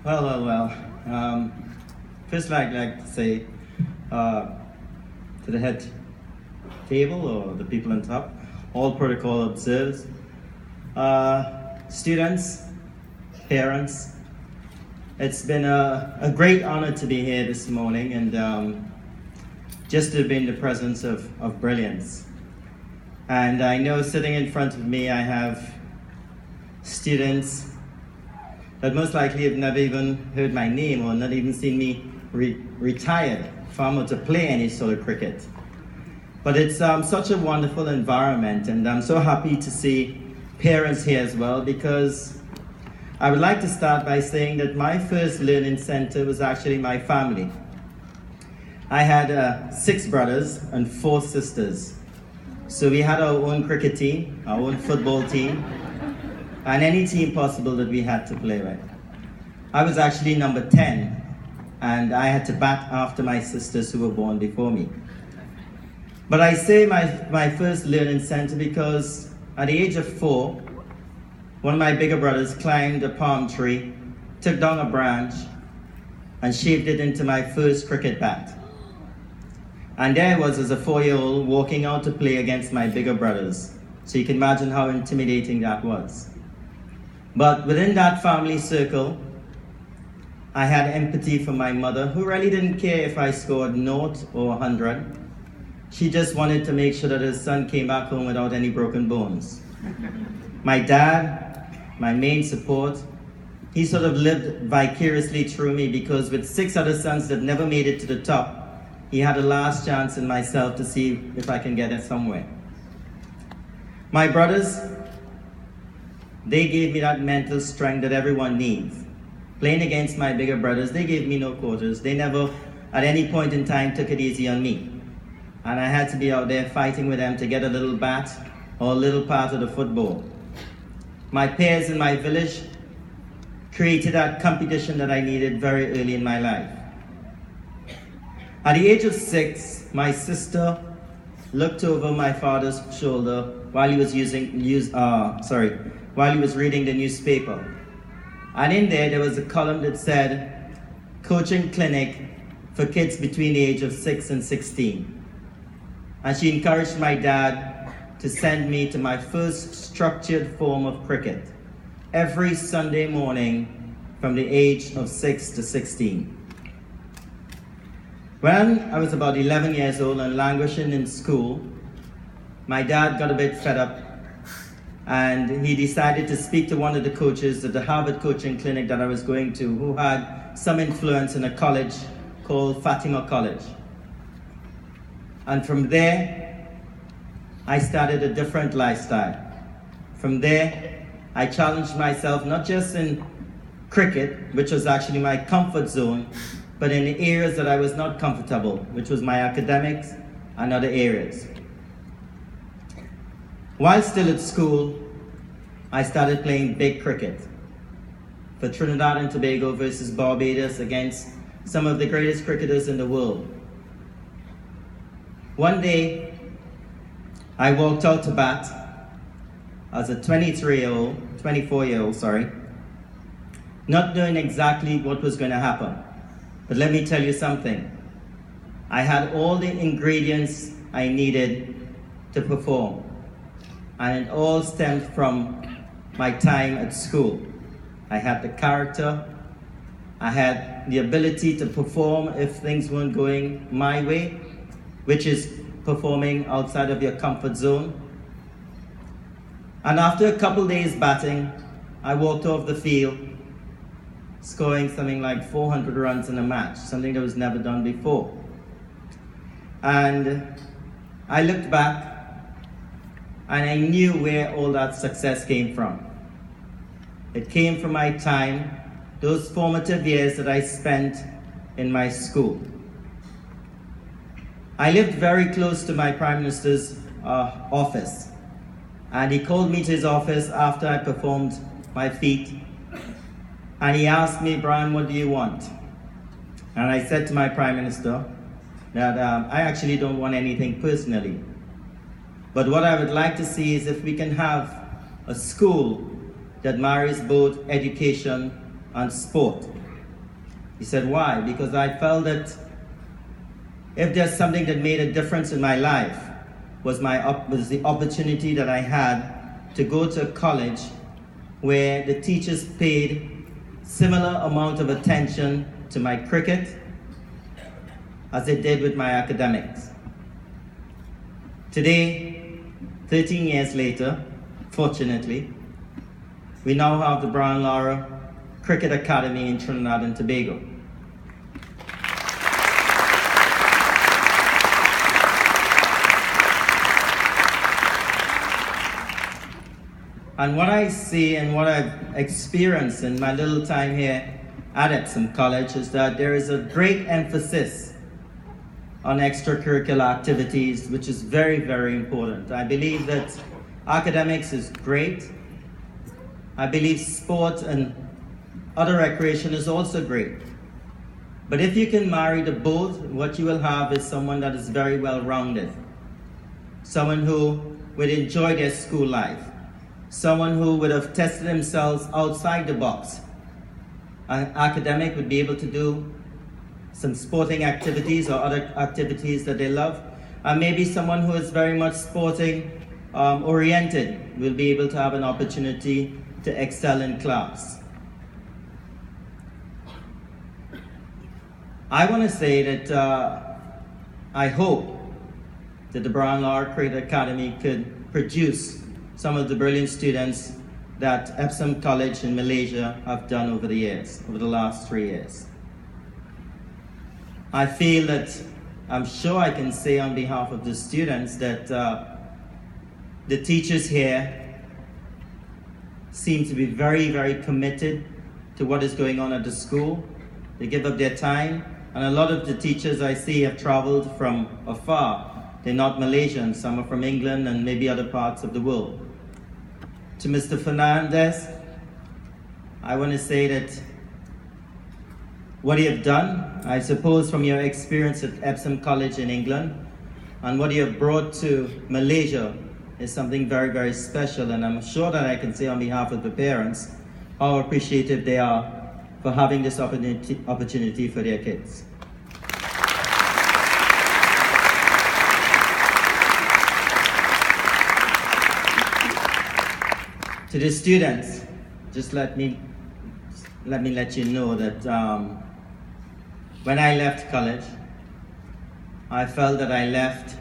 Well. First, I'd like to say to the head table or the people on top, all protocol observed. Students, parents, it's been a great honor to be here this morning and just to be in the presence of brilliance. And I know sitting in front of me, I have students that most likely have never even heard my name or not even seen me retired from or to play any sort of cricket. But it's such a wonderful environment, and I'm so happy to see parents here as well, because I would like to start by saying that my first learning center was actually my family. I had 6 brothers and 4 sisters. So we had our own cricket team, our own football team, and any team possible that we had to play with. I was actually number 10, and I had to bat after my sisters who were born before me. But I say my first learning center because at the age of 4, one of my bigger brothers climbed a palm tree, took down a branch, and shaved it into my first cricket bat. And there I was as a 4-year-old walking out to play against my bigger brothers. So you can imagine how intimidating that was. But within that family circle, I had empathy for my mother, who really didn't care if I scored 0 or 100. She just wanted to make sure that her son came back home without any broken bones. My dad, my main support, he sort of lived vicariously through me, because with 6 other sons that never made it to the top, he had a last chance in myself to see if I can get it somewhere. My brothers, they gave me that mental strength that everyone needs. Playing against my bigger brothers, they gave me no quarters. They never, at any point in time, took it easy on me. And I had to be out there fighting with them to get a little bat or a little part of the football. My peers in my village created that competition that I needed very early in my life. At the age of 6, my sister looked over my father's shoulder while he was while he was reading the newspaper. And in there was a column that said, "Coaching Clinic for kids between the age of 6 and 16. And she encouraged my dad to send me to my first structured form of cricket every Sunday morning from the age of 6 to 16. When I was about 11 years old and languishing in school, my dad got a bit fed up, and he decided to speak to one of the coaches at the Harvard coaching clinic that I was going to, who had some influence in a college called Fatima College. And from there, I started a different lifestyle. From there, I challenged myself not just in cricket, which was actually my comfort zone, but in the areas that I was not comfortable, which was my academics and other areas. While still at school, I started playing big cricket for Trinidad and Tobago versus Barbados against some of the greatest cricketers in the world. One day, I walked out to bat as a 24-year-old, not knowing exactly what was going to happen. But let me tell you something. I had all the ingredients I needed to perform. And it all stemmed from my time at school. I had the character, I had the ability to perform if things weren't going my way, which is performing outside of your comfort zone. And after a couple days batting, I walked off the field, scoring something like 400 runs in a match, something that was never done before. And I looked back, and I knew where all that success came from. It came from my time, those formative years that I spent in my school. I lived very close to my Prime Minister's office, and he called me to his office after I performed my feat, and he asked me, "Brian, what do you want?" And I said to my Prime Minister that I actually don't want anything personally. But what I would like to see is if we can have a school that marries both education and sport. He said, why? Because I felt that if there's something that made a difference in my life, was the opportunity that I had to go to a college where the teachers paid similar amount of attention to my cricket as they did with my academics. Today, 13 years later, fortunately, we now have the Lara Cricket Academy in Trinidad and Tobago. And what I see and what I've experienced in my little time here at Epsom College is that there is a great emphasis on extracurricular activities, which is very, very important. I believe that academics is great. I believe sport and other recreation is also great. But if you can marry the both, what you will have is someone that is very well-rounded. Someone who would enjoy their school life. Someone who would have tested themselves outside the box. An academic would be able to do some sporting activities or other activities that they love. And maybe someone who is very much sporting oriented will be able to have an opportunity to excel in class. I want to say that I hope that the Lara Cricket Academy could produce some of the brilliant students that Epsom College in Malaysia have done over the years, over the last 3 years. I feel that, I'm sure I can say on behalf of the students that the teachers here seem to be very, very committed to what is going on at the school. They give up their time, and a lot of the teachers I see have traveled from afar. They're not Malaysians, some are from England and maybe other parts of the world. To Mr. Fernandez, I want to say that what you have done, I suppose from your experience at Epsom College in England, and what you have brought to Malaysia is something very, very special, and I'm sure that I can say on behalf of the parents how appreciative they are for having this opportunity for their kids. To the students, just let me let you know that when I left college, I felt that I left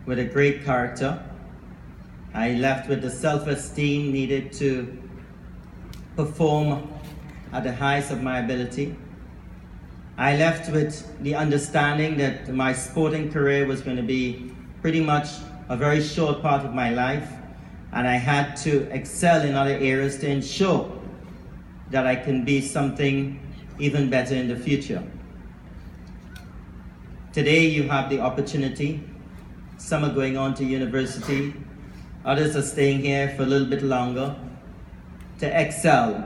with a great character. I left with the self-esteem needed to perform at the highest of my ability. I left with the understanding that my sporting career was going to be pretty much a very short part of my life, and I had to excel in other areas to ensure that I can be something even better in the future. Today you have the opportunity. Some are going on to university, others are staying here for a little bit longer, to excel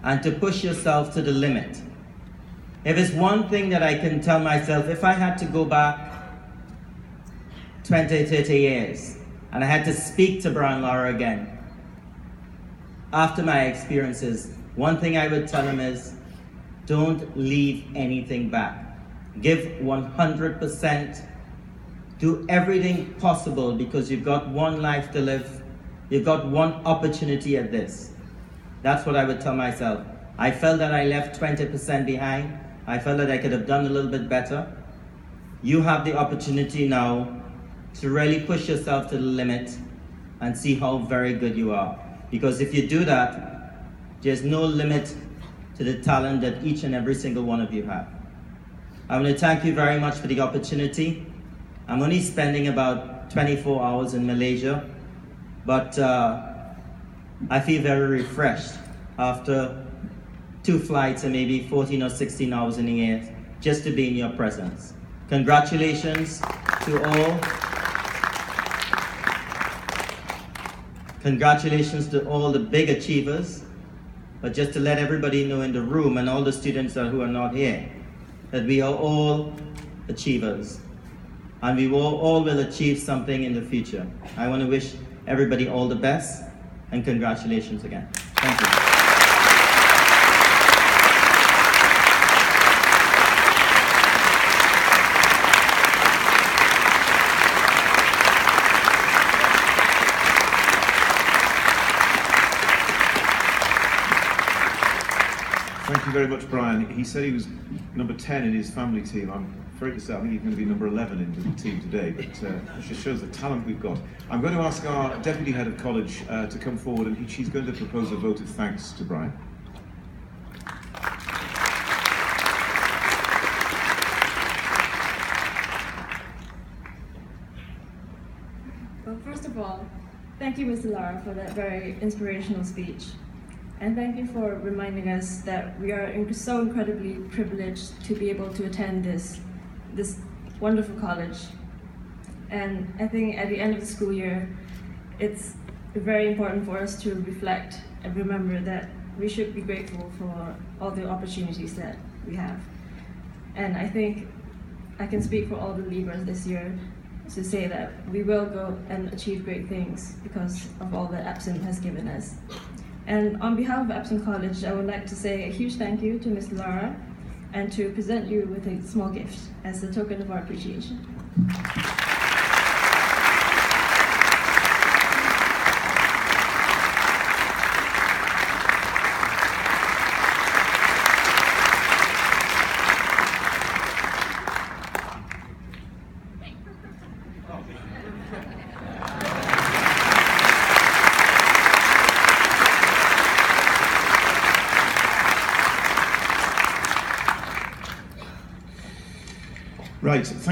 and to push yourself to the limit. If it's one thing that I can tell myself, if I had to go back 20, 30 years, and I had to speak to Lara again, after my experiences, one thing I would tell him is, don't leave anything back. Give 100%. Do everything possible, because you've got one life to live. You've got one opportunity at this. That's what I would tell myself. I felt that I left 20% behind. I felt that I could have done a little bit better. You have the opportunity now to really push yourself to the limit and see how very good you are. Because if you do that, there's no limit to the talent that each and every single one of you have. I want to thank you very much for the opportunity. I'm only spending about 24 hours in Malaysia, but I feel very refreshed after 2 flights and maybe 14 or 16 hours in the air just to be in your presence. Congratulations to all. Congratulations to all the big achievers. But just to let everybody know in the room and all the students who are not here, that we are all achievers. And we all will achieve something in the future. I want to wish everybody all the best, and congratulations again. Thank you. Thank you very much, Brian. He said he was number 10 in his family team. I'm afraid to say I think he's going to be number 11 in the team today, but it just shows the talent we've got. I'm going to ask our Deputy Head of College to come forward, and she's going to propose a vote of thanks to Brian. Well, first of all, thank you, Mr. Lara, for that very inspirational speech. And thank you for reminding us that we are so incredibly privileged to be able to attend this wonderful college. And I think at the end of the school year, it's very important for us to reflect and remember that we should be grateful for all the opportunities that we have. And I think I can speak for all the leavers this year to say that we will go and achieve great things because of all that Epsom has given us. And on behalf of Epsom College, I would like to say a huge thank you to Ms. Lara and to present you with a small gift as a token of our appreciation. Right, thank